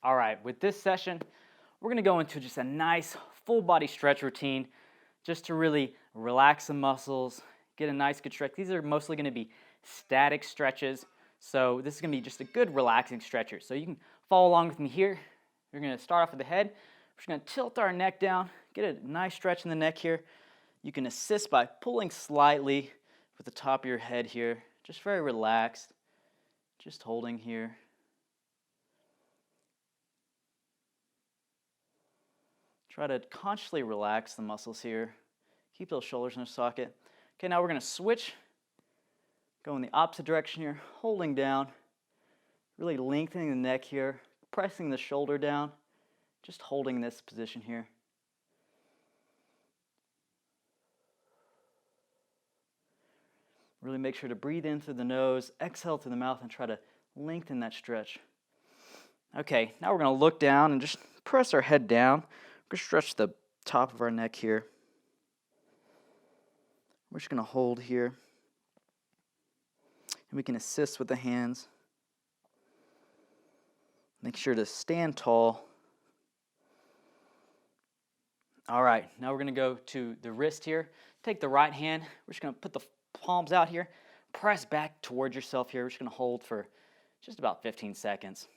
All right, with this session, we're going to go into just a nice full body stretch routine just to really relax the muscles, get a nice good stretch. These are mostly going to be static stretches, so this is going to be just a good relaxing stretcher. So you can follow along with me here. We're going to start off with the head. We're just going to tilt our neck down, get a nice stretch in the neck here. You can assist by pulling slightly with the top of your head here, just very relaxed, just holding here. Try to consciously relax the muscles here. Keep those shoulders in a socket. Okay, now we're going to switch. Go in the opposite direction here, holding down, really lengthening the neck here, pressing the shoulder down, just holding this position here. Really make sure to breathe in through the nose, exhale through the mouth, and try to lengthen that stretch. Okay, now we're going to look down and just press our head down. We're going to stretch the top of our neck here. We're just going to hold here. And we can assist with the hands. Make sure to stand tall. All right, now we're going to go to the wrist here. Take the right hand. We're just going to put the palms out here. Press back towards yourself here. We're just going to hold for just about 15 seconds.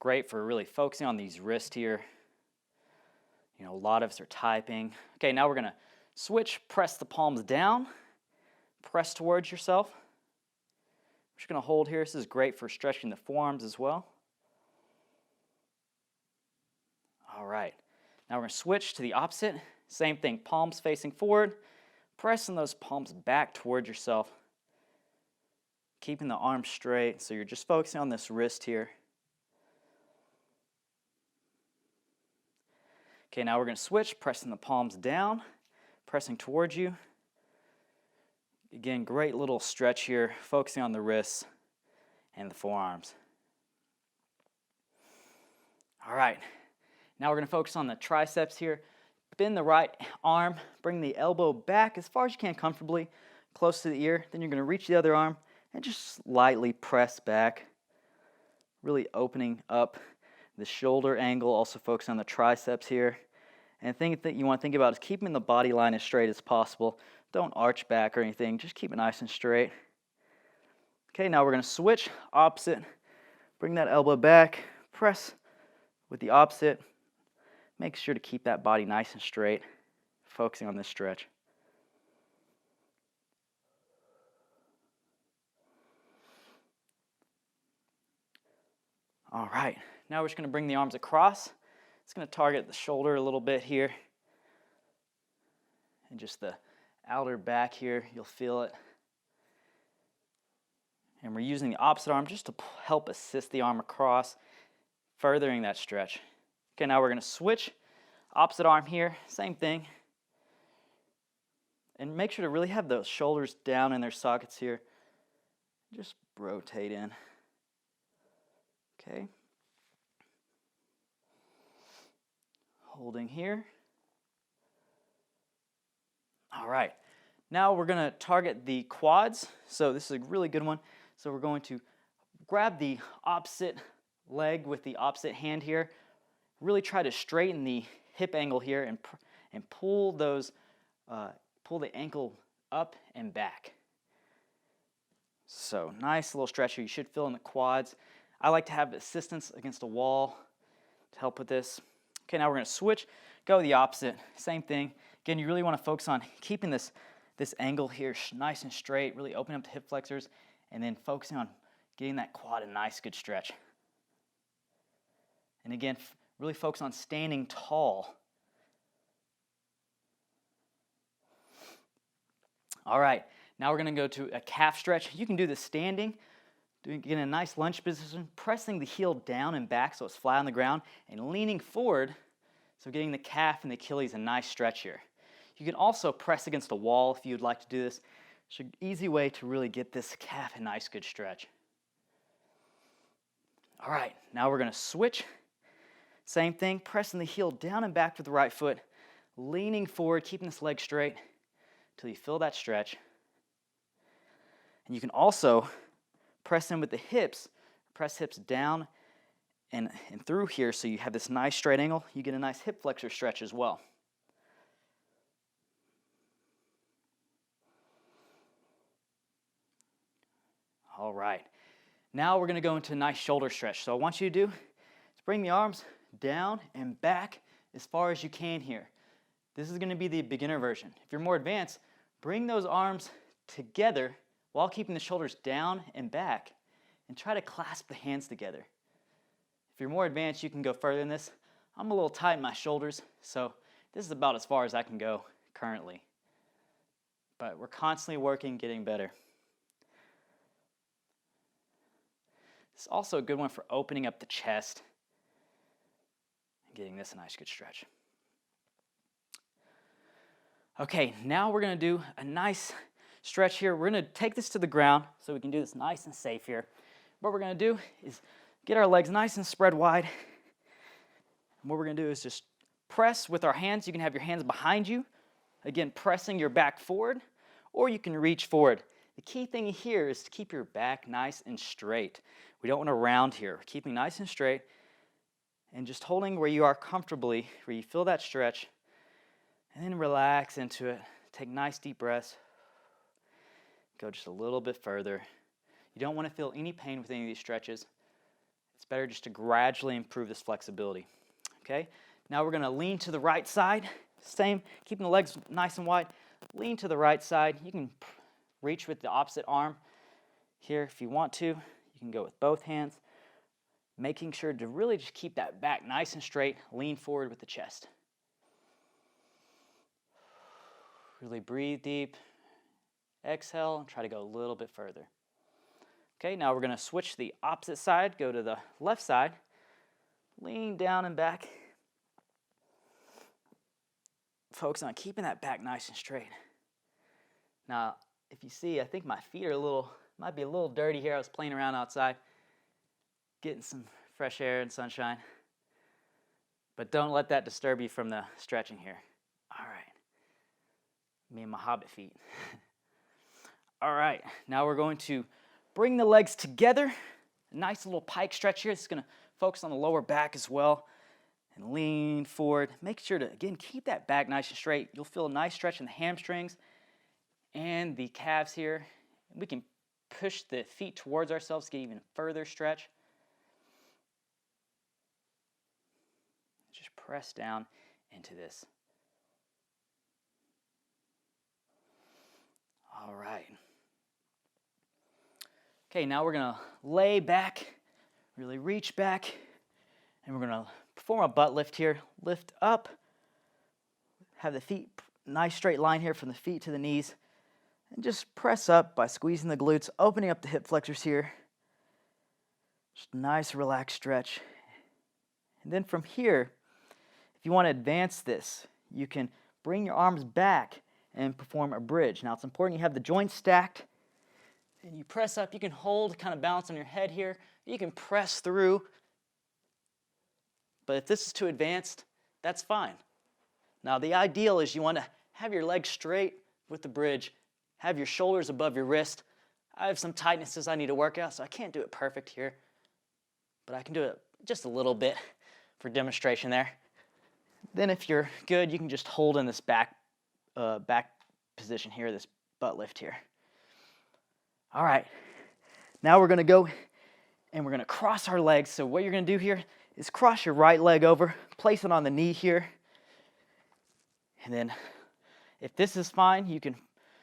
Great for really focusing on these wrists here. You know, a lot of us are typing. Okay, now we're going to switch. Press the palms down. Press towards yourself. We're just going to hold here. This is great for stretching the forearms as well. All right. Now we're going to switch to the opposite. Same thing. Palms facing forward. Pressing those palms back towards yourself. Keeping the arms straight. So you're just focusing on this wrist here. Okay, now we're going to switch, pressing the palms down, pressing towards you. Again, great little stretch here, focusing on the wrists and the forearms. All right, now we're going to focus on the triceps here. Bend the right arm, bring the elbow back as far as you can comfortably, close to the ear. Then you're going to reach the other arm and just slightly press back, really opening up the shoulder angle, also focus on the triceps here. And the thing that you want to think about is keeping the body line as straight as possible. Don't arch back or anything. Just keep it nice and straight. Okay, now we're going to switch. Opposite. Bring that elbow back. Press with the opposite. Make sure to keep that body nice and straight. Focusing on this stretch. All right. Now we're just going to bring the arms across. It's going to target the shoulder a little bit here. And just the outer back here, you'll feel it. And we're using the opposite arm just to help assist the arm across, furthering that stretch. Okay, now we're going to switch. Opposite arm here, same thing. And make sure to really have those shoulders down in their sockets here. Just rotate in. Okay. Holding here. All right. Now we're going to target the quads. So this is a really good one. So we're going to grab the opposite leg with the opposite hand here. Really try to straighten the hip angle here and pull those, pull the ankle up and back. So nice little stretch here. You should feel in the quads. I like to have assistance against a wall to help with this. Okay, now we're going to switch, go the opposite, same thing. Again, you really want to focus on keeping this angle here nice and straight, really opening up the hip flexors, and then focusing on getting that quad a nice good stretch. And again, really focus on standing tall. All right, now we're going to go to a calf stretch. You can do this standing. Getting a nice lunge position, pressing the heel down and back so it's flat on the ground, and leaning forward, so getting the calf and the Achilles a nice stretch here. You can also press against a wall if you'd like to do this. It's an easy way to really get this calf a nice good stretch. All right, now we're going to switch. Same thing, pressing the heel down and back with the right foot, leaning forward, keeping this leg straight until you feel that stretch. And you can also press in with the hips, press hips down and through here so you have this nice straight angle. You get a nice hip flexor stretch as well. All right. Now we're going to go into a nice shoulder stretch. So I want you to do is bring the arms down and back as far as you can here. This is going to be the beginner version. If you're more advanced, bring those arms together while keeping the shoulders down and back, and try to clasp the hands together. If you're more advanced, you can go further than this. I'm a little tight in my shoulders, so this is about as far as I can go currently. But we're constantly working, getting better. It's also a good one for opening up the chest and getting this a nice good stretch. Okay, now we're going to do a nice stretch here. We're going to take this to the ground so we can do this nice and safe here. What we're going to do is get our legs nice and spread wide. And what we're going to do is just press with our hands. You can have your hands behind you, again, pressing your back forward, or you can reach forward. The key thing here is to keep your back nice and straight. We don't want to round here. We're keeping nice and straight and just holding where you are comfortably, where you feel that stretch, and then relax into it. Take nice deep breaths. Go just a little bit further. You don't want to feel any pain with any of these stretches. It's better just to gradually improve this flexibility. Okay? Now we're going to lean to the right side. Same, keeping the legs nice and wide. Lean to the right side. You can reach with the opposite arm here if you want to. You can go with both hands. Making sure to really just keep that back nice and straight. Lean forward with the chest. Really breathe deep. Exhale and try to go a little bit further. Okay, now we're going to switch the opposite side. Go to the left side. Lean down and back. Focus on keeping that back nice and straight. Now, if you see, I think my feet are might be a little dirty here. I was playing around outside, getting some fresh air and sunshine. But don't let that disturb you from the stretching here. All right. Me and my hobbit feet. All right, now we're going to bring the legs together. A nice little pike stretch here. It's going to focus on the lower back as well. And lean forward. Make sure to, again, keep that back nice and straight. You'll feel a nice stretch in the hamstrings and the calves here. We can push the feet towards ourselves to get even further stretch. Just press down into this. All right. Okay, now we're going to lay back, really reach back, and we're going to perform a butt lift here. Lift up, have the feet, nice straight line here from the feet to the knees, and just press up by squeezing the glutes, opening up the hip flexors here. Just nice relaxed stretch. And then from here, if you want to advance this, you can bring your arms back and perform a bridge. Now it's important you have the joints stacked and you press up. You can hold, kind of balance on your head here. You can press through. But if this is too advanced, that's fine. Now the ideal is you want to have your legs straight with the bridge, have your shoulders above your wrist. I have some tightnesses I need to work out, so I can't do it perfect here. But I can do it just a little bit for demonstration there. Then if you're good, you can just hold in this back position here, this butt lift here. All right, now we're going to go and we're going to cross our legs. So what you're going to do here is cross your right leg over, place it on the knee here, and then if this is fine, you can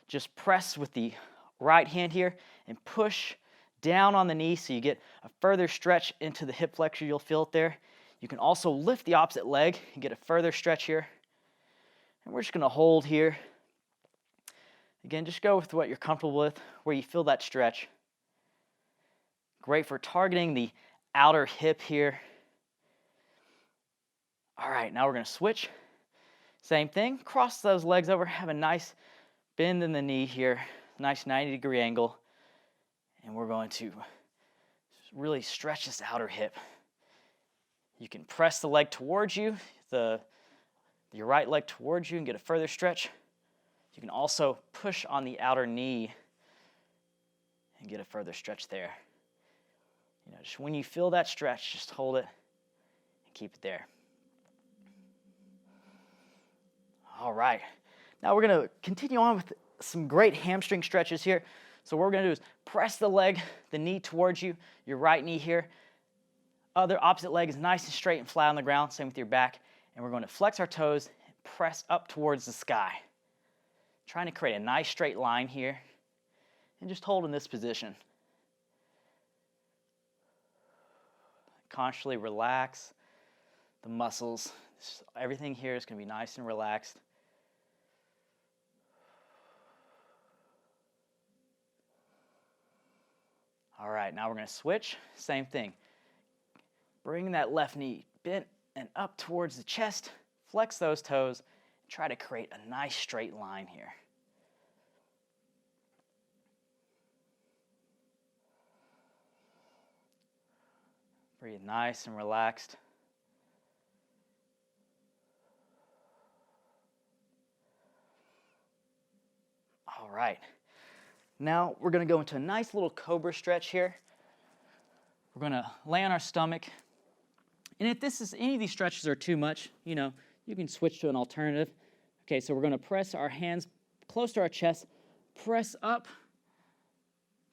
just press with the right hand here and push down on the knee so you get a further stretch into the hip flexor. You'll feel it there. You can also lift the opposite leg and get a further stretch here. And we're just going to hold here. Again, just go with what you're comfortable with, where you feel that stretch. Great for targeting the outer hip here. All right, now we're going to switch. Same thing, cross those legs over, have a nice bend in the knee here, nice 90-degree angle. And we're going to really stretch this outer hip. You can press the leg towards you, your right leg towards you and get a further stretch. You can also push on the outer knee and get a further stretch there. Just when you feel that stretch, just hold it and keep it there. All right. Now we're going to continue on with some great hamstring stretches here. So what we're going to do is press the leg, the knee towards you, your right knee here. Other opposite leg is nice and straight and flat on the ground, same with your back. And we're going to flex our toes and press up towards the sky. Trying to create a nice straight line here. And just hold in this position. Consciously relax the muscles. Everything here is going to be nice and relaxed. All right, now we're going to switch. Same thing. Bring that left knee bent and up towards the chest. Flex those toes. Try to create a nice straight line here. Breathe nice and relaxed. All right. Now we're going to go into a nice little cobra stretch here. We're going to lay on our stomach. And if any of these stretches are too much, you can switch to an alternative. Okay, so we're going to press our hands close to our chest, press up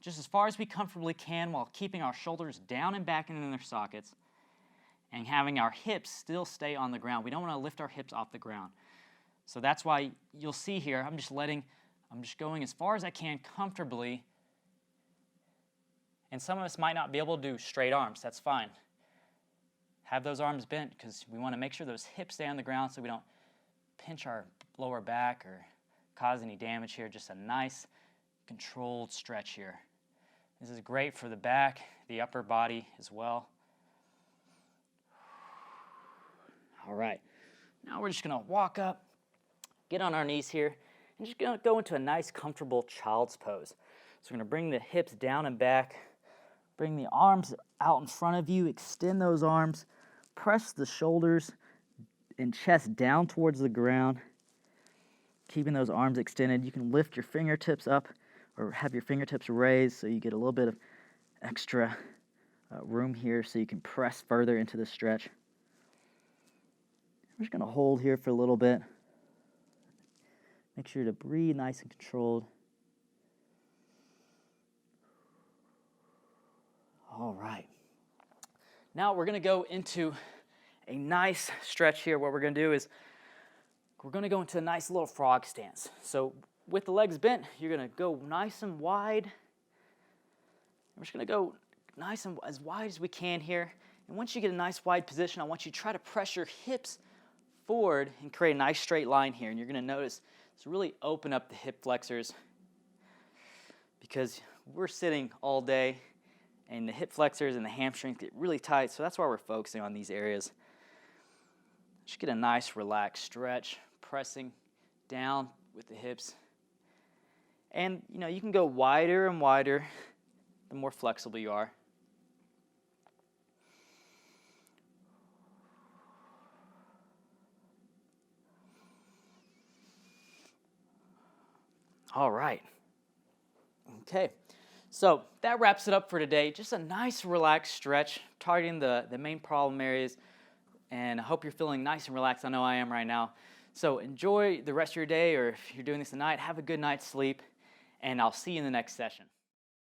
just as far as we comfortably can while keeping our shoulders down and back in their sockets and having our hips still stay on the ground. We don't want to lift our hips off the ground. So that's why you'll see here, I'm just going as far as I can comfortably. And some of us might not be able to do straight arms. That's fine. Have those arms bent because we want to make sure those hips stay on the ground so we don't pinch our lower back or cause any damage here. Just a nice controlled stretch here. This is great for the back, the upper body as well. All right. Now we're just going to walk up, get on our knees here, and just going to go into a nice comfortable child's pose. So we're going to bring the hips down and back, bring the arms out in front of you, extend those arms, press the shoulders and chest down towards the ground, keeping those arms extended. You can lift your fingertips up or have your fingertips raised so you get a little bit of extra room here so you can press further into the stretch. We're just going to hold here for a little bit. Make sure to breathe nice and controlled. All right. Now we're going to go into a nice stretch here. What we're going to do is we're going to go into a nice little frog stance. So with the legs bent, you're going to go nice and wide. We're just going to go nice and as wide as we can here. And once you get a nice wide position, I want you to try to press your hips forward and create a nice straight line here. And you're going to notice it's really open up the hip flexors because we're sitting all day and the hip flexors and the hamstrings get really tight. So that's why we're focusing on these areas. Just get a nice relaxed stretch, pressing down with the hips. And you can go wider and wider the more flexible you are. All right. Okay. So that wraps it up for today. Just a nice relaxed stretch, targeting the main problem areas. And I hope you're feeling nice and relaxed. I know I am right now. So enjoy the rest of your day, or if you're doing this tonight, have a good night's sleep. And I'll see you in the next session.